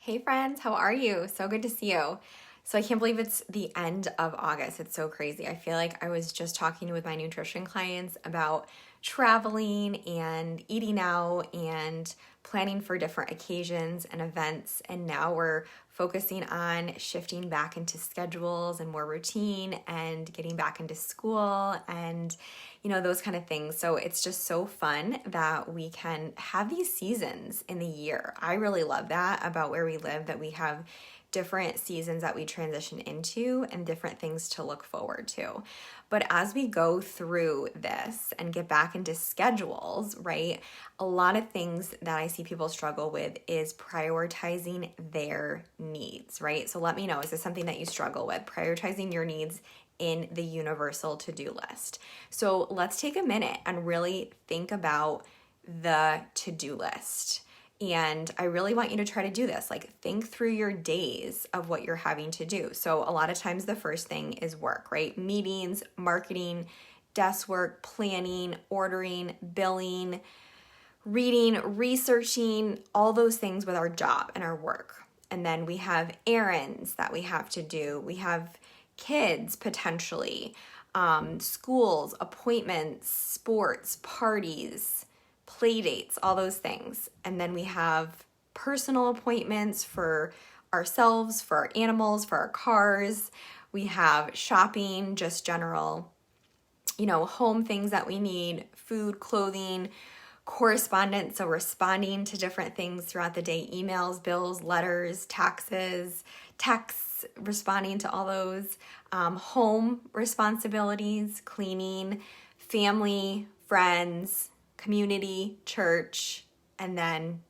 Hey friends, how are you? So good to see you. So I can't believe it's the end of August. It's so crazy. I feel like I was just talking with my nutrition clients about traveling and eating out and planning for different occasions and events. And now we're focusing on shifting back into schedules and more routine and getting back into school and those kind of things. So it's just so fun that we can have these seasons in the year. I really love that about where we live, that we have different seasons that we transition into and different things to look forward to. But as we go through this and get back into schedules, right, a lot of things that I see people struggle with is prioritizing their needs, right? So let me know, is this something that you struggle with, prioritizing your needs in the universal to-do list? So let's take a minute and really think about the to-do list. And I really want you to try to do this. Like, think through your days of what you're having to do. So a lot of times the first thing is work, right? Meetings, marketing, desk work, planning, ordering, billing, reading, researching, all those things with our job and our work. And then we have errands that we have to do. We have kids potentially, schools, appointments, sports, parties, play dates, all those things. And then we have personal appointments for ourselves, for our animals, for our cars. We have shopping, just general, home things that we need, food, clothing, correspondence, so responding to different things throughout the day, emails, bills, letters, taxes, texts, responding to all those, home responsibilities, cleaning, family, friends, community, church, and then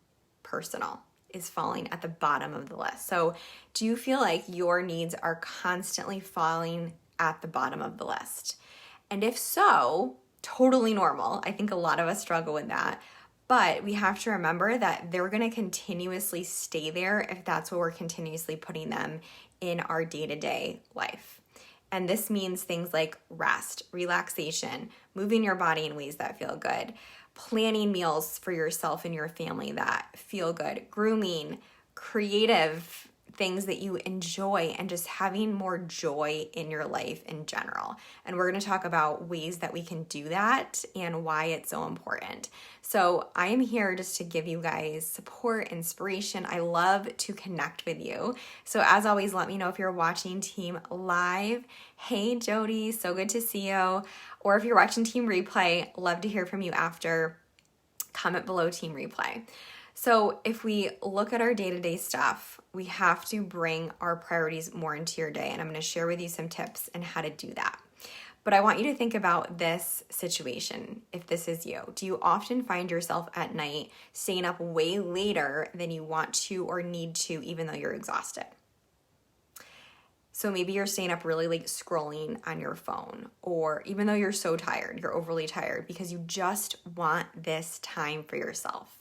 personal is falling at the bottom of the list. So do you feel like your needs are constantly falling at the bottom of the list? And if so, totally normal. I think a lot of us struggle with that. But we have to remember that they're going to continuously stay there if that's what we're continuously putting them in our day-to-day life. And this means things like rest, relaxation, moving your body in ways that feel good, planning meals for yourself and your family that feel good, grooming, creative things that you enjoy, and just having more joy in your life in general. And we're going to talk about ways that we can do that and why it's so important. So I am here just to give you guys support, inspiration. I love to connect with you. So as always, let me know if you're watching Team Live. Hey Jody, so good to see you. Or if you're watching Team Replay, love to hear from you after. Comment below Team Replay. So if we look at our day-to-day stuff, we have to bring our priorities more into your day. And I'm going to share with you some tips on how to do that. But I want you to think about this situation. If this is you, do you often find yourself at night staying up way later than you want to or need to, even though you're exhausted? So maybe you're staying up really late scrolling on your phone, or even though you're so tired, you're overly tired because you just want this time for yourself.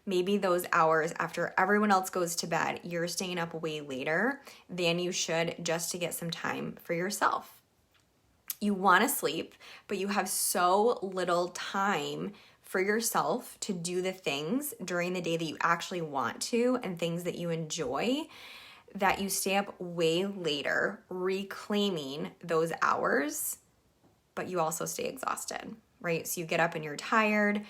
Maybe those hours after everyone else goes to bed, you're staying up way later than you should just to get some time for yourself. You want to sleep, but you have so little time for yourself to do the things during the day that you actually want to and things that you enjoy, that you stay up way later reclaiming those hours, but you also stay exhausted, right? So you get up and you're tired,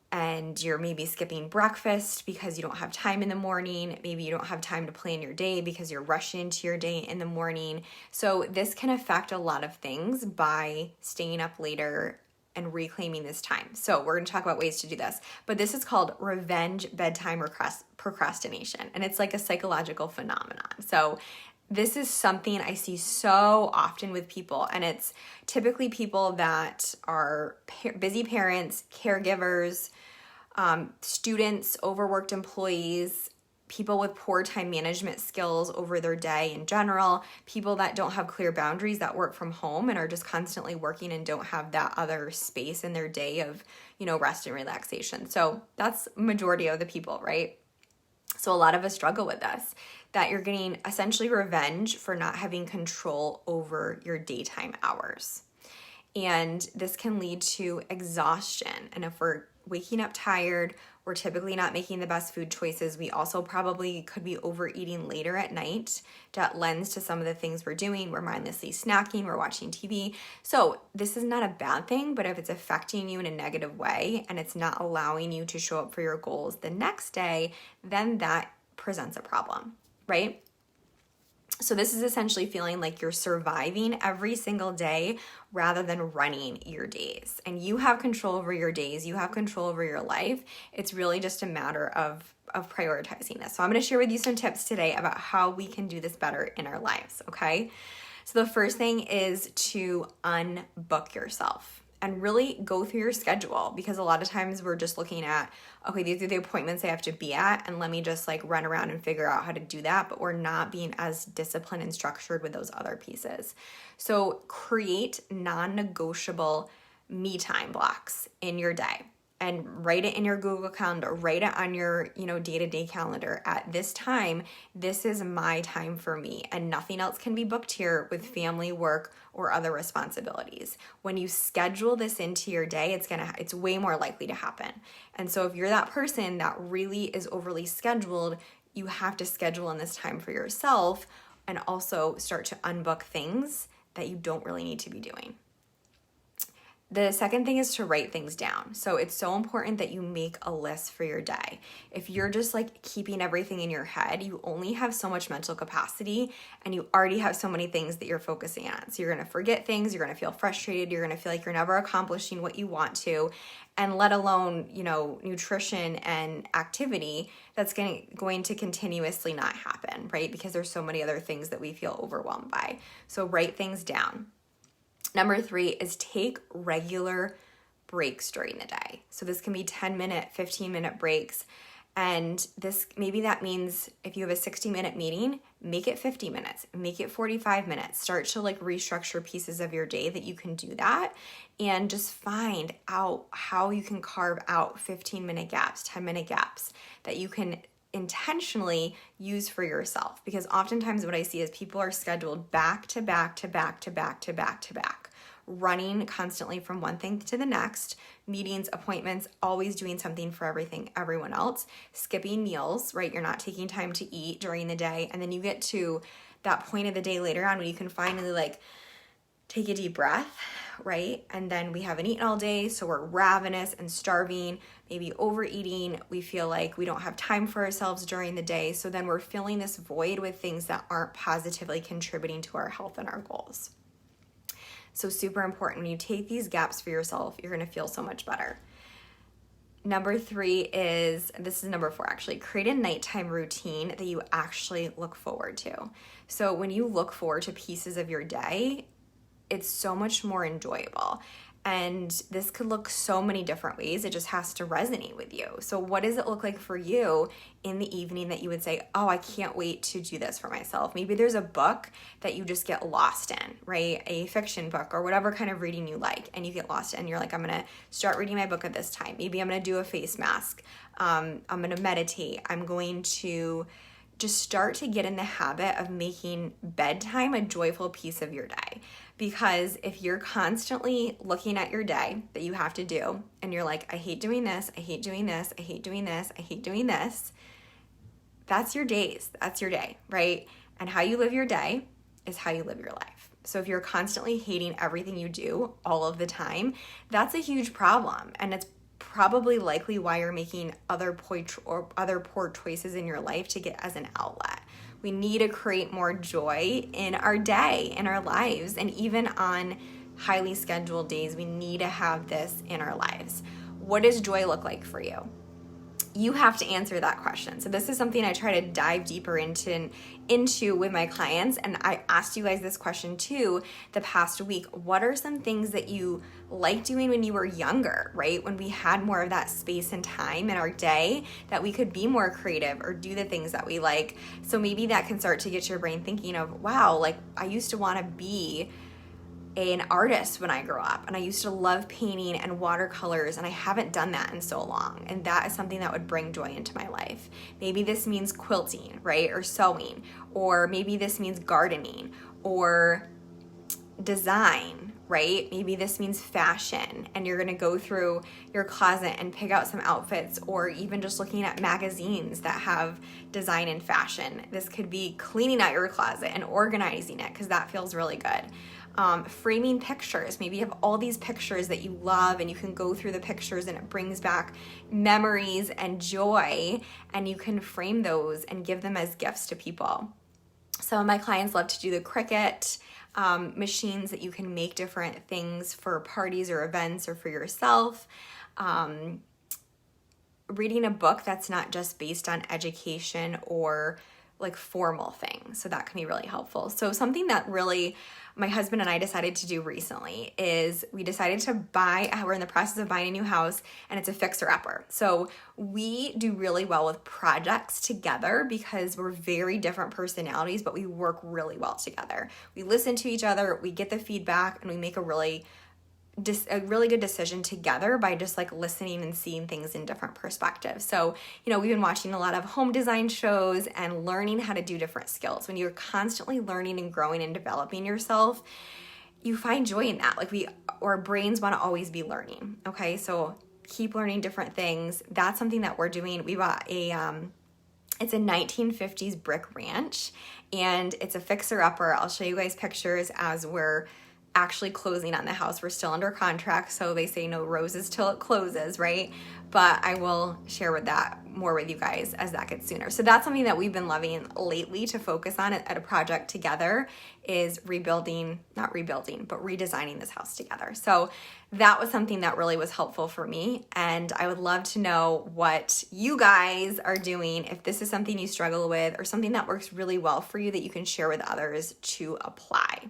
and you're maybe skipping breakfast because you don't have time in the morning. Maybe you don't have time to plan your day because you're rushing into your day in the morning. So this can affect a lot of things by staying up later and reclaiming this time. So we're going to talk about ways to do this. But this is called revenge bedtime procrastination. And it's like a psychological phenomenon. So this is something I see so often with people, and it's typically people that are busy parents, caregivers, students, overworked employees, people with poor time management skills over their day in general, people that don't have clear boundaries, that work from home and are just constantly working and don't have that other space in their day of, rest and relaxation. So that's majority of the people, right? So a lot of us struggle with this, that you're getting essentially revenge for not having control over your daytime hours. And this can lead to exhaustion. And if we're waking up tired, We're typically not making the best food choices. We also probably could be overeating later at night. That lends to some of the things we're doing. We're mindlessly snacking, we're watching TV. So this is not a bad thing, but if it's affecting you in a negative way and it's not allowing you to show up for your goals the next day, then that presents a problem, right? So this is essentially feeling like you're surviving every single day rather than running your days. And you have control over your days. You have control over your life. It's really just a matter of prioritizing this. So I'm going to share with you some tips today about how we can do this better in our lives, okay? So the first thing is to unbook yourself and really go through your schedule, because a lot of times we're just looking at, okay, these are the appointments I have to be at, and let me just like run around and figure out how to do that, but we're not being as disciplined and structured with those other pieces. So create non-negotiable me time blocks in your day and write it in your Google Calendar, write it on your, day-to-day calendar. At this time, this is my time for me, and nothing else can be booked here with family, work, or other responsibilities. When you schedule this into your day, it's way more likely to happen. And so if you're that person that really is overly scheduled, you have to schedule in this time for yourself and also start to unbook things that you don't really need to be doing. The second thing is to write things down. So it's so important that you make a list for your day. If you're just like keeping everything in your head, you only have so much mental capacity and you already have so many things that you're focusing on. So you're going to forget things, you're going to feel frustrated, you're going to feel like you're never accomplishing what you want to, and let alone, nutrition and activity that's going to continuously not happen, right? Because there's so many other things that we feel overwhelmed by. So write things down. Number 3 is take regular breaks during the day. So this can be 10-minute, 15-minute breaks. And maybe that means if you have a 60-minute meeting, make it 50 minutes, make it 45 minutes. Start to like restructure pieces of your day that you can do that, and just find out how you can carve out 15-minute gaps, 10-minute gaps that you can intentionally use for yourself. Because oftentimes what I see is people are scheduled back to back to back to back to back to back, running constantly from one thing to the next, meetings, appointments, always doing something for everyone else, skipping meals, right? You're not taking time to eat during the day. And then you get to that point of the day later on when you can finally like take a deep breath, right? And then we haven't eaten all day, so we're ravenous and starving, maybe overeating. We feel like we don't have time for ourselves during the day. So then we're filling this void with things that aren't positively contributing to our health and our goals. So super important. When you take these gaps for yourself, you're going to feel so much better. Number 3 is, this is number 4 actually, create a nighttime routine that you actually look forward to. So when you look forward to pieces of your day, it's so much more enjoyable. And this could look so many different ways. It just has to resonate with you. So what does it look like for you in the evening that you would say, oh, I can't wait to do this for myself? Maybe there's a book that you just get lost in, right? A fiction book or whatever kind of reading you like, and you get lost in. You're like, I'm going to start reading my book at this time. Maybe I'm going to do a face mask. I'm going to meditate. I'm going to just start to get in the habit of making bedtime a joyful piece of your day. Because if you're constantly looking at your day that you have to do, and you're like, I hate doing this, I hate doing this, I hate doing this, I hate doing this, that's your days, that's your day, right? And how you live your day is how you live your life. So if you're constantly hating everything you do all of the time, that's a huge problem. And it's probably likely why you're making other poor choices in your life to get as an outlet. We need to create more joy in our day, in our lives, and even on highly scheduled days, we need to have this in our lives. What does joy look like for you? You have to answer that question. So this is something I try to dive deeper into with my clients. And I asked you guys this question too the past week. What are some things that you liked doing when you were younger, right? When we had more of that space and time in our day that we could be more creative or do the things that we like. So maybe that can start to get your brain thinking of, wow, like I used to want to be an artist when I grew up, and I used to love painting and watercolors, and I haven't done that in so long, and that is something that would bring joy into my life. Maybe this means quilting, right, or sewing, or maybe this means gardening or design right? Maybe this means fashion, and you're gonna go through your closet and pick out some outfits, or even just looking at magazines that have design and fashion. This could be cleaning out your closet and organizing it, because that feels really good. Framing pictures. Maybe you have all these pictures that you love and you can go through the pictures and it brings back memories and joy, and you can frame those and give them as gifts to people. Some of my clients love to do the Cricut machines that you can make different things for parties or events or for yourself. Reading a book that's not just based on education or like formal things. So that can be really helpful. So something that really my husband and I decided to do recently is we decided to we're in the process of buying a new house, and it's a fixer-upper. So we do really well with projects together because we're very different personalities, but we work really well together. We listen to each other, we get the feedback, and we make a really good decision together by just like listening and seeing things in different perspectives. So, we've been watching a lot of home design shows and learning how to do different skills. When you're constantly learning and growing and developing yourself, you find joy in that. Like our brains want to always be learning. Okay. So keep learning different things. That's something that we're doing. We bought it's a 1950s brick ranch, and it's a fixer-upper. I'll show you guys pictures as we're actually closing on the house. We're still under contract, so they say no roses till it closes, right? But I will share more with you guys as that gets sooner. So that's something that we've been loving lately to focus on at a project together, is redesigning this house together. So that was something that really was helpful for me, and I would love to know what you guys are doing, if this is something you struggle with or something that works really well for you that you can share with others to apply.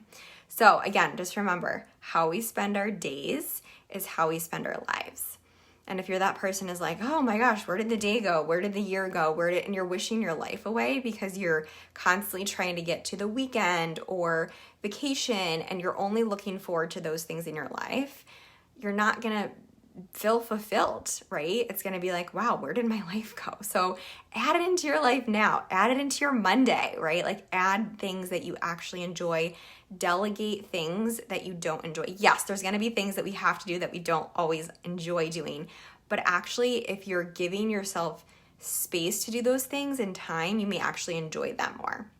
So again, just remember, how we spend our days is how we spend our lives. And if you're that person who's like, oh my gosh, where did the day go? Where did the year go? And you're wishing your life away because you're constantly trying to get to the weekend or vacation, and you're only looking forward to those things in your life, you're not going to feel fulfilled, right? It's going to be like, wow, where did my life go? So add it into your life now. Add it into your Monday, right? Like add things that you actually enjoy. Delegate things that you don't enjoy. Yes, there's going to be things that we have to do that we don't always enjoy doing. But actually, if you're giving yourself space to do those things in time, you may actually enjoy them more.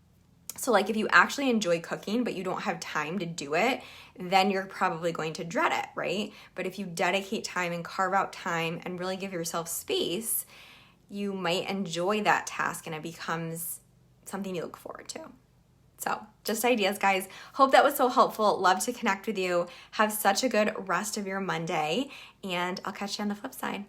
So like if you actually enjoy cooking, but you don't have time to do it, then you're probably going to dread it, right? But if you dedicate time and carve out time and really give yourself space, you might enjoy that task and it becomes something you look forward to. So just ideas, guys. Hope that was so helpful. Love to connect with you. Have such a good rest of your Monday, and I'll catch you on the flip side.